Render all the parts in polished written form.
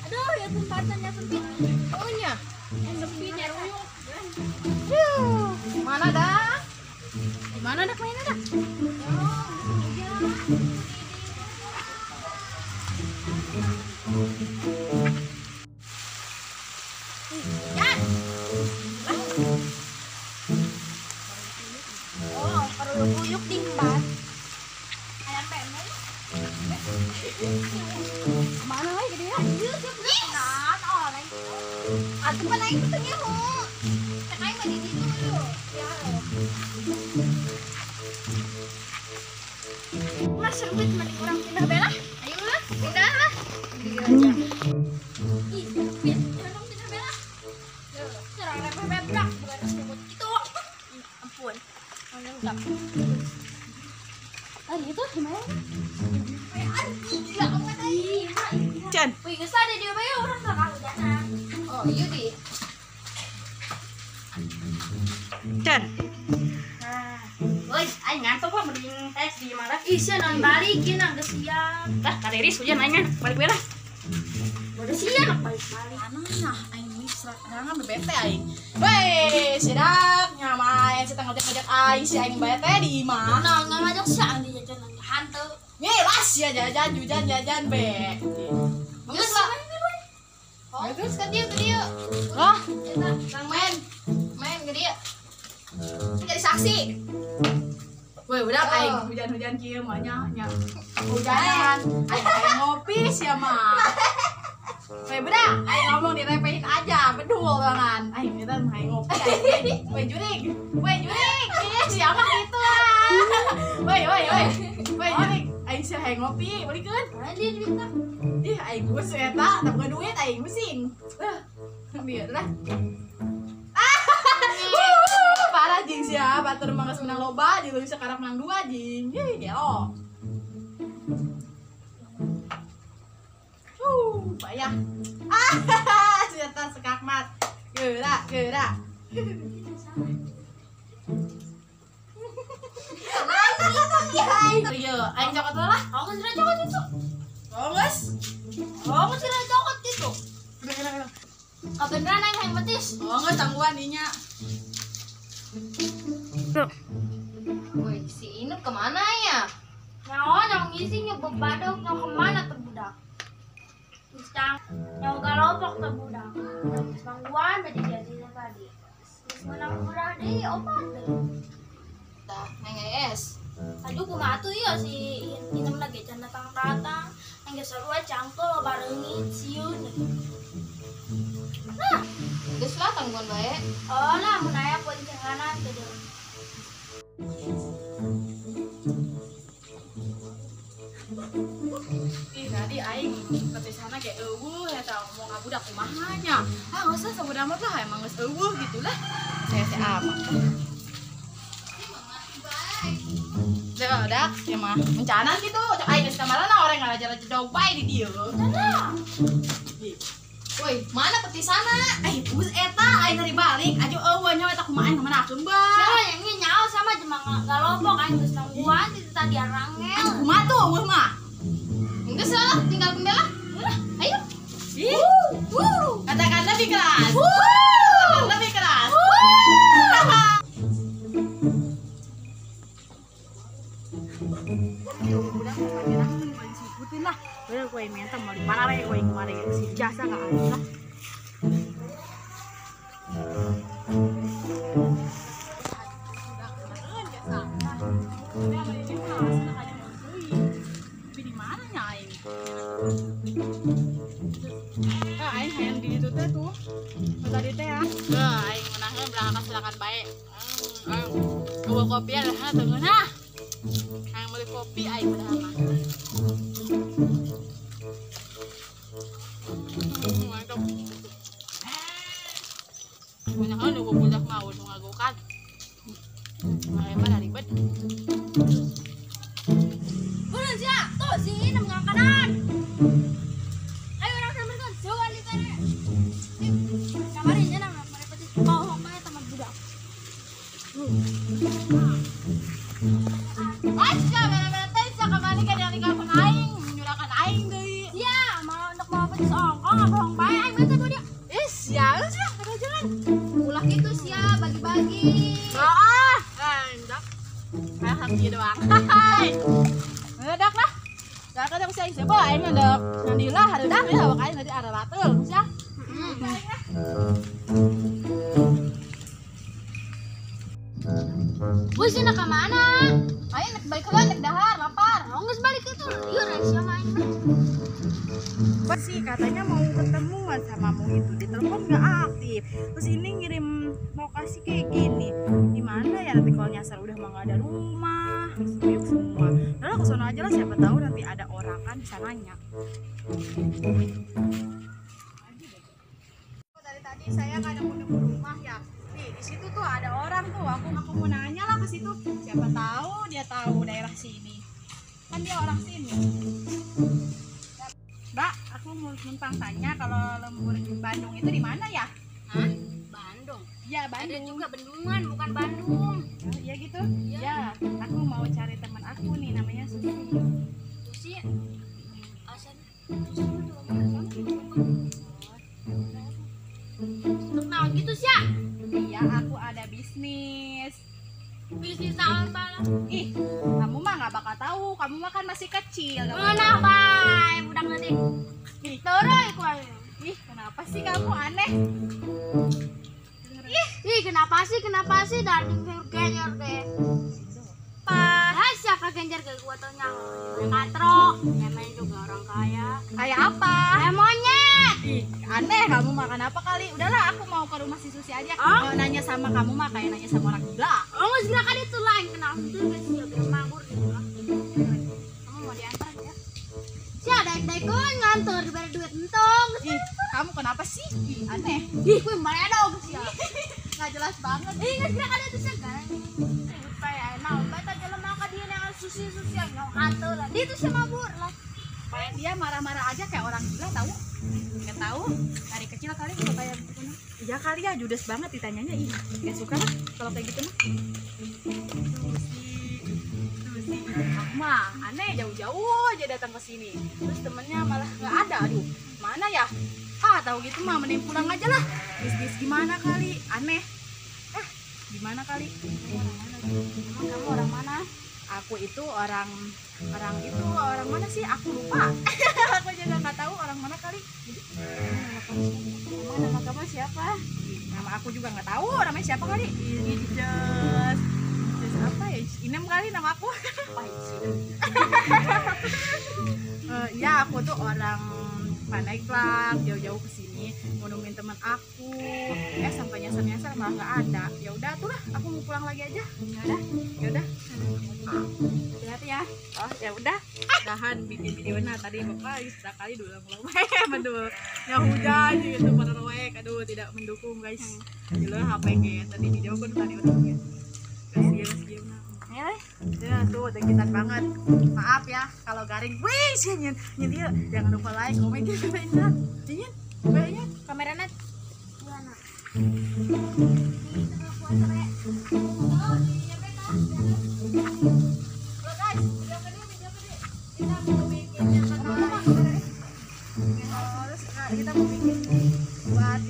Aduh, ya tempatnya sempit. Oh nya, yang sempit ya. Mana dah? Mana dah mainnya dah? Oh, perlu kuyuk di tempat. Ayam pendek. Mana lagi dia? Iya, siap orang. Atuh kan aing tengah ho. Cek aing mah di ditu dulu. Ya. Mas serbit mending orang pindah bela. Ayo lah, pindah lah. Iya aja. Ih, pindah bela. Serang repet-repet bukan sebut gitu. Ampun. Enggak. Tadi itu gimana? Cen. Wih, geus ada dia bae orang sakal hujanan. Oh, iya di. Cen. Nah, woi, aing ngantuk lah mending tes di mana? Ih, sia non balikin geus siap. Tah, kaderis hujan aing balik bela. Udah siap balik-balik. Nah, aing misrak jangan bebete aing. Weh, sedap nyamain setengah ngajak aing si aing bete di imah. Nah, enggak ngajak siang di jajanan hantu. Ngelas ya jajan be. Geus lah. Oh, Terus ke dia. Oh, Eta, sang main ke dia. Jadi saksi. weh udah Oh. aing hujan-hujan kieu mah nya. Hujanan, aing ngopi sia mah. Weh bedah, aing ngomong direpehin aja, bedul banget. Aing eta mah aing ngopi. Weh jurig. Ih, siapa gitu ah. Weh jurig. Aing sih aing ngopi, balikeun. Dia diminta. Ih, aing bus eta, tak buka duit aing pusing. Biar lah. Parah jing sia, batur mah geus menang loba, di leuwih sekarang menang 2 jing. Ih, gelo. Payah. Sia tah sekakmat. Geura. Iya, aing cokot lah. Kau kan sudah cokot itu. Oh, geus. Kau kan sudah cokot itu. Udah. Kau beneran aing yang betis. Oh, geus tangguhan dinya. Woi, si Inuk kemana ya? Nyawa yang ngisinya bebadok nyawa kemana tuh budak? Istang nyawa galopok tuh budak. Mangguan tadi jadinya tadi. Menang murah deh opat deh. Dah, neng es. Aduh kumaha tuh ya si Inem lagi can datang. Neng sarua cangkel barengin siun. Nah, geus lah tangguhan bae. Oh lah mun aya poncenganan teh. Ih, tadi aing ke sana kayak eueuh eta ngomong ka budak kumaha nya. Ah, geus lah sabuda mah lah emang geus eueuh gitu lah. Saya teh amat. Dak, ya mah mencanan gitu. Cak aing geus kamarana orang ngaraja-raja jauh bae di dieu. Nah, Woi, mana peti sana? Bus eta aing tadi balik. Aju eueuh nya eta kumaha kemanakeun ba? siapa yang ini nyawa sama jemang galopok aing geus nangguan itu tadi arangel. Kumaha tuh eueuh mah? Geus lah tinggal pembela. Ayo. Ih. Katakan lebih keras. Katakan lebih keras. Udah pacaran kan sebutin lah. Udah gue minta mau di mana lagi gue kemarin si jasa enggak ada lah. Tapi di mana nya aing? Aing hayang di itu teh tuh. Tadi teh ya. Aing menangnya berangkat silakan baik. Gua kopi ada tengah nah. Yang beli kopi aing udah mah. Mantap. Banyak hal nunggu budak mau ngagukan. Ayo pada ribet. Udah sih, tuh sini nang kanan. Ayo orang sambil kan, jauh di sana. Kamarin aja nang mereka tuh mau apa ya teman budak. Aja bener-bener teh sakamani kan yang kapan aing menyurahkan aing deui. Ya, mau untuk mau apa songkong apa hong bae aing mah teh dia. Is, ya sih, ada jalan. Ulah gitu sih ya, bagi-bagi. Ah, endak. Kayak haki doang. Hai. Ngedak lah. Dah kada bisa aing coba aing ngedak. Nandilah hareudak ya awak aing tadi arah ratul, sia. Woi sih nak kemana? Ayo nak balik heula nak dahar, lapar. Nggak balik itu, iya rahasia main. Sih katanya mau ketemuan sama mu itu di telepon nggak aktif. Terus ini ngirim lokasi kayak gini. Di mana ya nanti kalau nyasar udah mah nggak ada rumah, suyuk semua. Lalu ke sono aja lah siapa tahu nanti ada orang kan bisa nanya. Dari tadi saya nggak nemu rumah ya. Nih di situ tuh ada orang tuh. Aku mau nanya lah ke situ. Siapa tahu dia tahu daerah sini. Kan dia orang sini. Mbak, aku mau numpang tanya kalau lembur di Bandung itu di mana ya? Hah? Bandung. Ya, Ada Bandung. juga Bendungan, bukan Bandung. Oh, iya gitu? Iya. Ya, aku mau cari teman aku nih namanya Susi. Susi, asan. Untuk naon gitu sih ya? Iya, aku ada bisnis. Bisnis apa? Ih, kamu mah nggak bakal tahu. Kamu mah kan masih kecil. Mana bay, budak nanti. Ih, Toroy ku ayo. ih, kenapa sih kamu aneh? Ih, kenapa sih dari genjer deh. Pas ya kegenjer ke gua tuh nyang. Katro, namanya juga orang kaya. Kayak apa? Kayak monyet. Ih, aneh kamu makan apa kali? Udahlah, aku mau ke rumah si Susi aja. Ah? Mau nanya sama kamu mah kayak nanya sama orang gila. Oh, nggak segera kan itu lain kenal itu guys ya biar mabur gitu lah. Kamu mau diantar ya? Si ada daikon ngantor bayar duit entong. Ih, kamu kenapa sih? Ih, aneh. Ih, gue mana dong sih. Nggak jelas banget. Ih, nggak segera kan itu sih kan. Supaya mau baca jalan makan dia yang susi yang ngantor lah. Dia itu sih mabur lah. Kayak dia marah-marah aja kayak orang gila tahu. Nggak tahu dari kecil kali juga kayak gitu nah. Iya kali ya judes banget ditanyanya. Ih, nggak suka lah kalau kayak gitu mah. Susi, aku mah aneh jauh-jauh aja datang ke sini. Terus temennya malah nggak ada. Aduh, mana ya? Ah, tahu gitu mah mending pulang aja lah. Bis gimana kali? Aneh. Gimana kali? Emang kamu orang mana? Aku itu orang mana sih? Aku lupa. Aku juga nggak tahu orang mana kali. Emang nama kamu siapa? Nama aku juga nggak tahu namanya siapa kali. Ini just apa ya? Inem kali nama aku. Ya aku tuh orang Pandeglang, jauh-jauh ke sini mau nemuin teman aku. Sampai nyasar malah nggak ada. Ya udah tuh lah, aku mau pulang lagi aja. Ya udah. Hati-hati ya. Oh, ya udah. Udahan bikin videonya tadi Bapak sekali dulu betul. Ya hujan gitu pada roek. Aduh, tidak mendukung guys. Gila HP kayak tadi video aku tadi udah ya. Kasihan. Ya tuh degitan banget. Maaf ya kalau garing. Wih, sih nyentil. Jangan lupa like, komen, share. Dingin. Kayaknya kameranya Iya nak. Ini setelah puasa rek. Oh, iya beta. Loh guys, video gede. Kita mau bikin yang terbaik. Kita mau bikin buat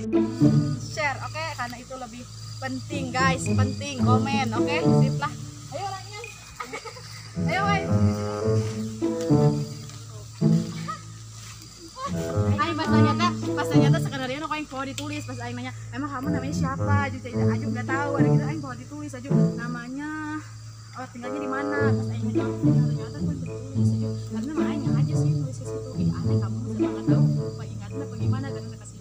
share, oke? Karena itu lebih penting guys, penting komen, oke? Sip lah. Ayo orangnya. Ayo guys. Aing pas nanya sekenarnya no kayak mau ditulis pas aing nanya emang kamu namanya siapa aja nggak tahu ada gitu aing mau ditulis aja namanya tinggalnya di mana pas aing ngejawab ternyata kan ditulis aja karena mah aing aja sih nulis di situ ih aneh kamu sudah nggak tahu apa ingatnya apa gimana kan kasih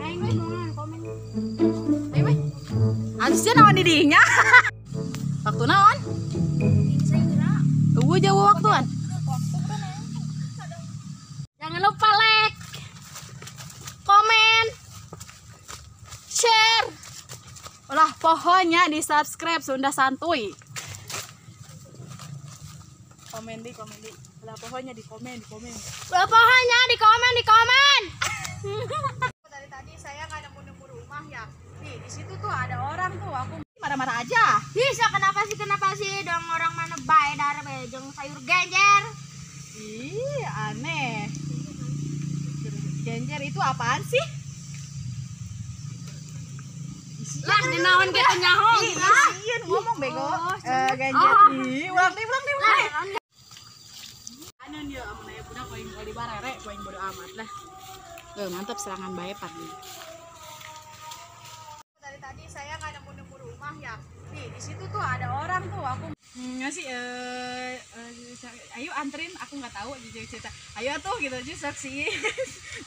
Aing Harusnya naon didinya. Waktu naon? Jauh waktuan. Jangan lupa like, komen, share. Ulah pokoknya di subscribe Sunda Santuy. Komen di. Ulah pokoknya di komen. Udah pokoknya di komen. Dari tadi saya nggak nemu rumah ya. Nih di situ tuh ada orang tuh. Aku marah-marah aja. Bisa kenapa sih dong orang mana bae dari bejeng sayur genjer. Ih, aneh. Genjer itu apaan sih? Lah dinaon kita nyaho. Iya, ngomong bego. Genjer. Ih, ulang nih. Anu dia amun aya budak poin di barere, poin bodo amat lah. Mantap serangan bae pagi. Dari tadi saya nggak nemu rumah ya. Nih di situ tuh ada orang tuh. Aku ngasih ayo anterin, aku nggak tahu cerita. Ayo tuh gitu aja saksi.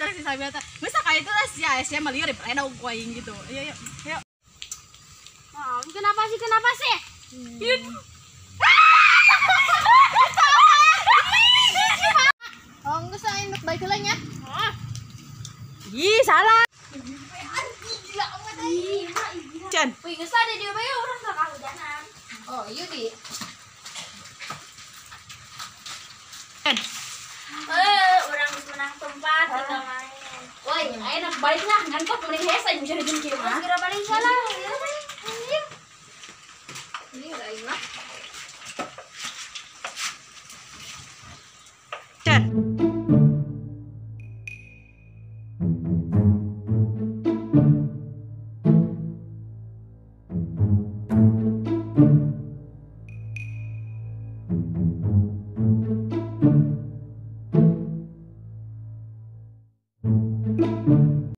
Saksi sabeta. Masa kayak itu lah si ASnya melihat reda kuaing gitu. Ayo. Oh, kenapa sih? Oh, enggak saya ingat baik lainnya. Ih, salah. Gila amat ai. Cen. Wih, geus ada dia bae orang enggak kahujanan. Oh, iya di. Cen. Orang geus menang tempat tinggal main. Woi, enak balik lah, ngantuk mending hese bisa dijun kieu mah. Kira balik salah. Ini udah enak. Cen.